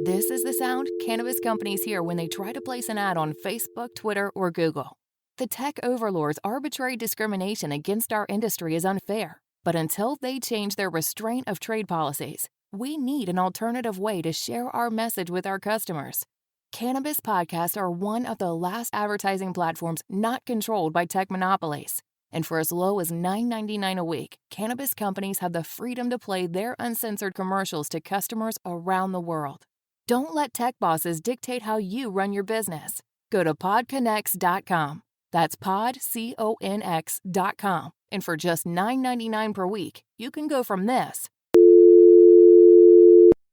This is the sound cannabis companies hear when they try to place an ad on Facebook, Twitter, or Google. The tech overlords' arbitrary discrimination against our industry is unfair, but until they change their restraint of trade policies, we need an alternative way to share our message with our customers. Cannabis podcasts are one of the last advertising platforms not controlled by tech monopolies. And for as low as $9.99 a week, cannabis companies have the freedom to play their uncensored commercials to customers around the world. Don't let tech bosses dictate how you run your business. Go to PodConX.com. That's PodConX.com. And for just $9.99 per week, you can go from this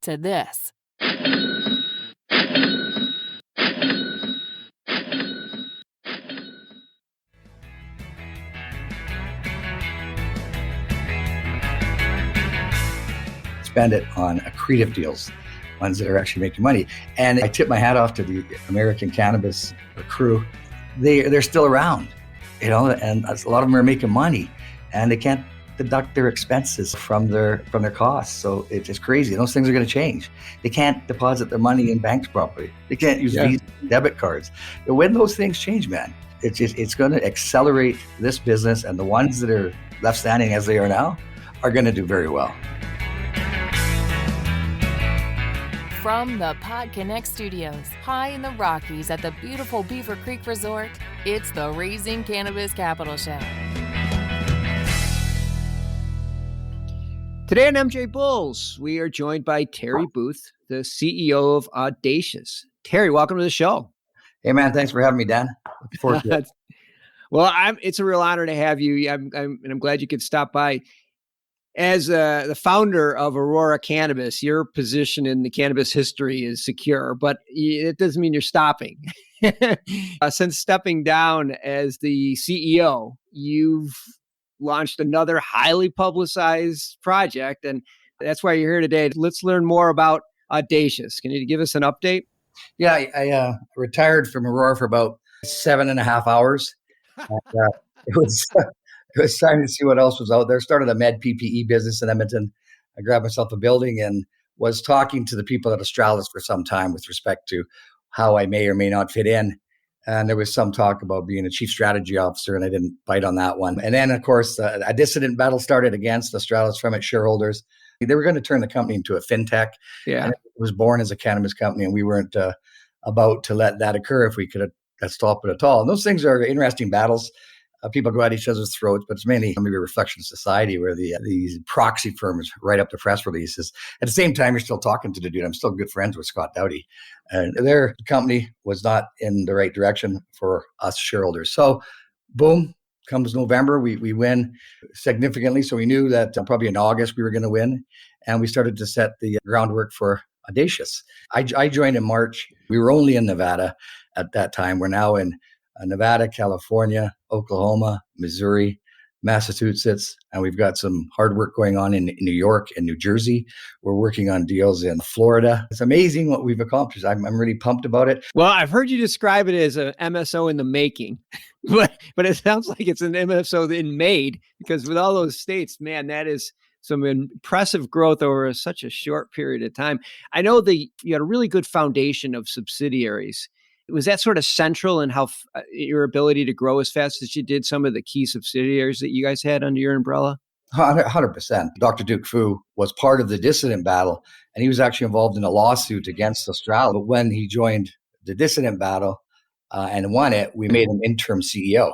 to this. Spend it on accretive deals, ones that are actually making money. And I tip my hat off to the American cannabis crew. They're still around, and a lot of them are making money, and they can't deduct their expenses from their costs. So it's just crazy. Those things are going to change. They can't deposit their money in banks properly. They can't use Visa debit cards. But when those things change, man, it's going to accelerate this business, and the ones that are left standing as they are now are going to do very well. From the PodConX studios, high in the Rockies at the beautiful Beaver Creek Resort, it's the Raising Cannabis Capital Show. Today on MJ Bulls, we are joined by Terry Booth, the CEO of Audacious. Terry, welcome to the show. Hey, man, thanks for having me, Dan. Looking forward to it. Well, it's a real honor to have you, and I'm glad you could stop by. As the founder of Aurora Cannabis, your position in the cannabis history is secure, but it doesn't mean you're stopping. Since stepping down as the CEO, you've launched another highly publicized project, and that's why you're here today. Let's learn more about Audacious. Can you give us an update? Yeah, I retired from Aurora for about 7.5 hours. It was time to see what else was out there. Started a med PPE business in Edmonton. I grabbed myself a building and was talking to the people at Australis for some time with respect to how I may or may not fit in. And there was some talk about being a chief strategy officer, and I didn't bite on that one. And then, of course, a dissident battle started against Australis from its shareholders. They were going to turn the company into a fintech. Yeah. And it was born as a cannabis company, and we weren't about to let that occur if we could stop it at all. And those things are interesting battles. People go at each other's throats, but it's mainly maybe a reflection of society where these proxy firms write up the press releases. At the same time, you're still talking to the dude. I'm still good friends with Scott Dowdy. And their company was not in the right direction for us shareholders. So boom, comes November, we win significantly. So we knew that probably in August we were going to win. And we started to set the groundwork for Audacious. I joined in March. We were only in Nevada at that time. We're now in Nevada, California, Oklahoma, Missouri, Massachusetts, and we've got some hard work going on in New York and New Jersey. We're working on deals in Florida. It's amazing what we've accomplished. I'm really pumped about it. Well, I've heard you describe it as an MSO in the making, but it sounds like it's an MSO in made, because with all those states, man, that is some impressive growth over such a short period of time. I know you had a really good foundation of subsidiaries. Was that sort of central in how your ability to grow as fast as you did, some of the key subsidiaries that you guys had under your umbrella? 100%. Dr. Duke Fu was part of the dissident battle, and he was actually involved in a lawsuit against Australia. But when he joined the dissident battle and won it, we made him interim CEO.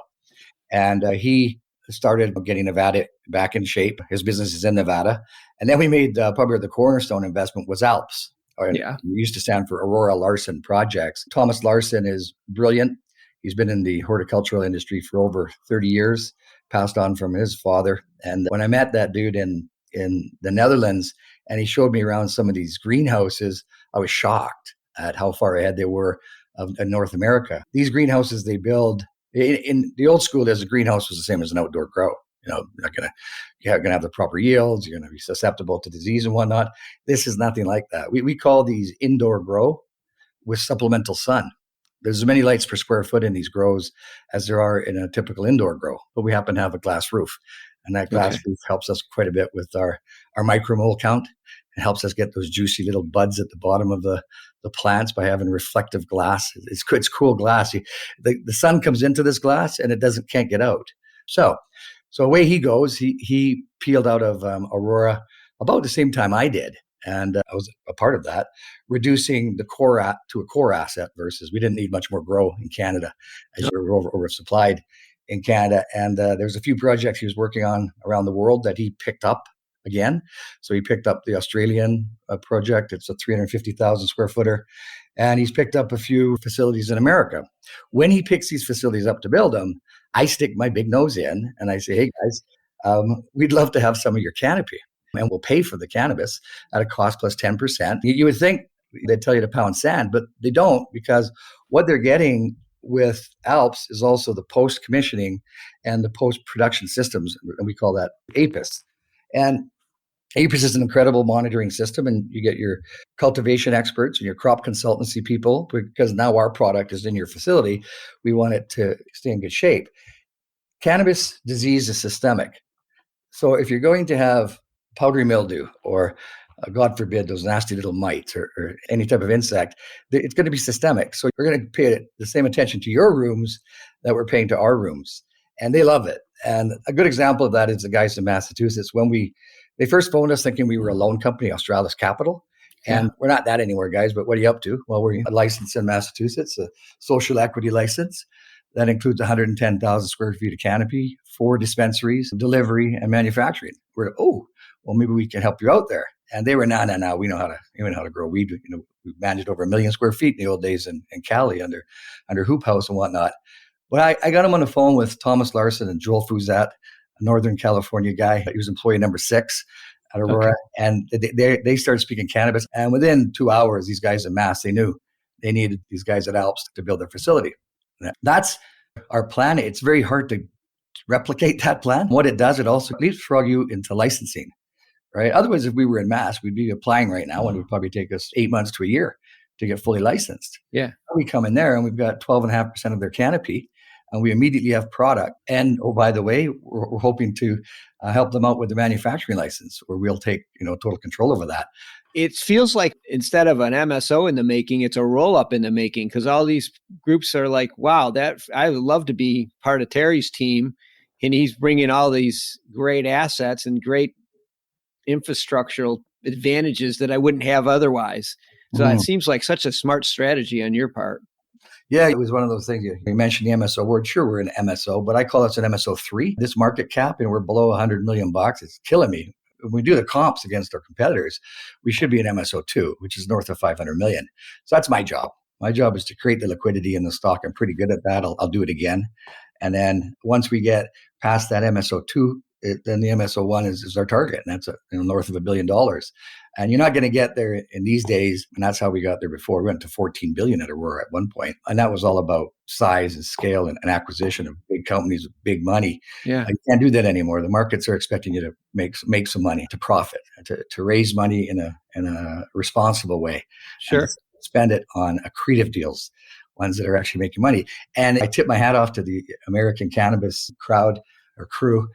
And he started getting Nevada back in shape. His business is in Nevada. And then we made probably the cornerstone investment was ALPS. Yeah. It used to stand for Aurora Larson Projects. Thomas Larson is brilliant. He's been in the horticultural industry for over 30 years, passed on from his father. And when I met that dude in the Netherlands, and he showed me around some of these greenhouses, I was shocked at how far ahead they were of North America. These greenhouses they build, in the old school, there's a greenhouse was the same as an outdoor grow. You're going to have the proper yields. You're going to be susceptible to disease and whatnot. This is nothing like that. We call these indoor grow with supplemental sun. There's as many lights per square foot in these grows as there are in a typical indoor grow, but we happen to have a glass roof. And that glass roof helps us quite a bit with our micromole count. It helps us get those juicy little buds at the bottom of the plants by having reflective glass. It's cool glass. The sun comes into this glass and it can't get out. So away he goes. He peeled out of Aurora about the same time I did. And I was a part of that, reducing the core to a core asset versus we didn't need much more grow in Canada as you were oversupplied in Canada. And there's a few projects he was working on around the world that he picked up again. So he picked up the Australian project. It's a 350,000 square footer. And he's picked up a few facilities in America. When he picks these facilities up to build them, I stick my big nose in and I say, hey guys, we'd love to have some of your canopy and we'll pay for the cannabis at a cost plus 10%. You would think they'd tell you to pound sand, but they don't, because what they're getting with Alps is also the post-commissioning and the post-production systems. And we call that APIS. And APIS is an incredible monitoring system, and you get your cultivation experts and your crop consultancy people, because now our product is in your facility. We want it to stay in good shape. Cannabis disease is systemic. So if you're going to have powdery mildew or God forbid, those nasty little mites or any type of insect, it's going to be systemic. So you're going to pay the same attention to your rooms that we're paying to our rooms. And they love it. And a good example of that is the guys in Massachusetts. When they first phoned us thinking we were a loan company, Australis Capital. And we're not that anymore, guys. But what are you up to? Well, we're licensed in Massachusetts, a social equity license. That includes 110,000 square feet of canopy, 4 dispensaries, delivery, and manufacturing. We're, well, maybe we can help you out there. And they were, no, we know how to grow weed. We managed over 1 million square feet in the old days in Cali under Hoop House and whatnot. But I got him on the phone with Thomas Larson and Joel Fuzat, a Northern California guy. He was employee number 6 at Aurora. Okay. And they started speaking cannabis. And within 2 hours, these guys in Mass, they knew they needed these guys at Alps to build their facility. That's our plan. It's very hard to replicate that plan. What it does, it also leapfrog you into licensing. Right. Otherwise, if we were in Mass, we'd be applying right now, and it would probably take us 8 months to a year to get fully licensed. Yeah. We come in there and we've got 12.5% of their canopy, and we immediately have product. And by the way, we're hoping to help them out with the manufacturing license, where we'll take total control over that. It feels like instead of an MSO in the making, it's a roll up in the making, because all these groups are like, wow, I would love to be part of Terry's team, and he's bringing all these great assets and great infrastructural advantages that I wouldn't have otherwise. So it seems like such a smart strategy on your part. Yeah, it was one of those things. You mentioned the MSO word. Sure, we're an MSO, but I call us an MSO 3. This market cap, and we're below $100 million. It's killing me. When we do the comps against our competitors, we should be an MSO 2, which is north of 500 million. So that's my job. My job is to create the liquidity in the stock. I'm pretty good at that. I'll do it again. And then once we get past that MSO 2, then the MSO 1 is our target, and that's north of $1 billion. And you're not going to get there in these days, and that's how we got there before. We went to 14 billion at Aurora at one point, and that was all about size and scale and acquisition of big companies with big money. Yeah, you can't do that anymore. The markets are expecting you to make some money, to profit, to raise money in a responsible way. Sure, spend it on accretive deals, ones that are actually making money. And I tip my hat off to the American cannabis crowd or crew.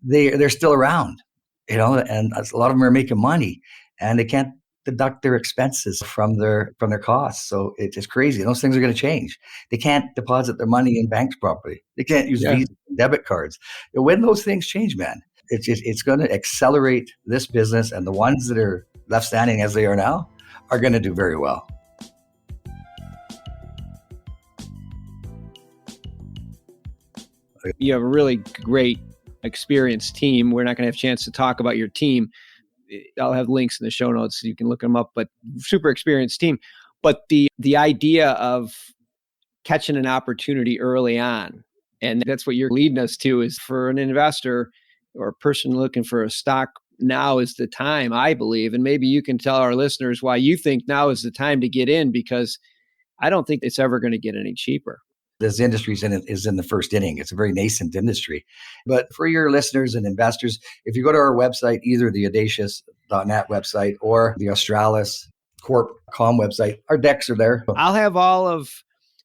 They're still around, and a lot of them are making money, and they can't deduct their expenses from their costs. So it's just crazy. Those things are going to change. They can't deposit their money in banks properly. They can't use Visa and debit cards. When those things change, man, it's going to accelerate this business, and the ones that are left standing as they are now are going to do very well. You have a really great experienced team. We're not going to have a chance to talk about your team. I'll have links in the show notes so you can look them up, but super experienced team. But the idea of catching an opportunity early on, and that's what you're leading us to, is for an investor or a person looking for a stock, now is the time, I believe. And maybe you can tell our listeners why you think now is the time to get in, because I don't think it's ever going to get any cheaper. This industry is in the first inning. It's a very nascent industry. But for your listeners and investors, if you go to our website, either the audacious.net website or the Australis Corp.com website, our decks are there. I'll have all of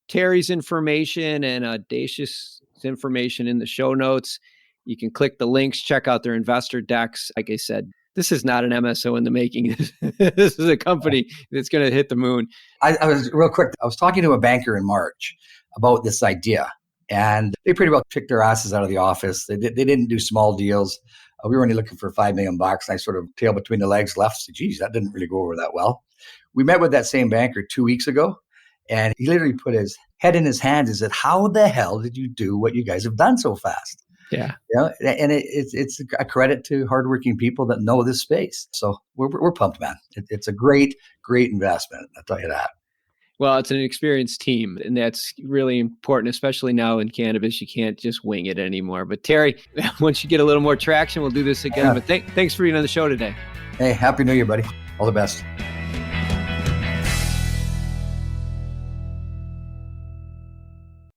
Terry's information and Audacious information in the show notes. You can click the links, check out their investor decks. Like I said, this is not an MSO in the making. This is a company that's going to hit the moon. I was real quick. I was talking to a banker in March about this idea, and they pretty well kicked their asses out of the office. They didn't do small deals. We were only looking for $5 million. And I sort of tail between the legs left. Said, geez, that didn't really go over that well. We met with that same banker 2 weeks ago, and he literally put his head in his hands and said, how the hell did you do what you guys have done so fast? Yeah. And it's a credit to hardworking people that know this space. So we're pumped, man. It's a great investment. I'll tell you that. Well, it's an experienced team, and that's really important, especially now in cannabis. You can't just wing it anymore. But Terry, once you get a little more traction, we'll do this again. Yeah. But thanks for being on the show today. Hey, Happy New Year, buddy. All the best.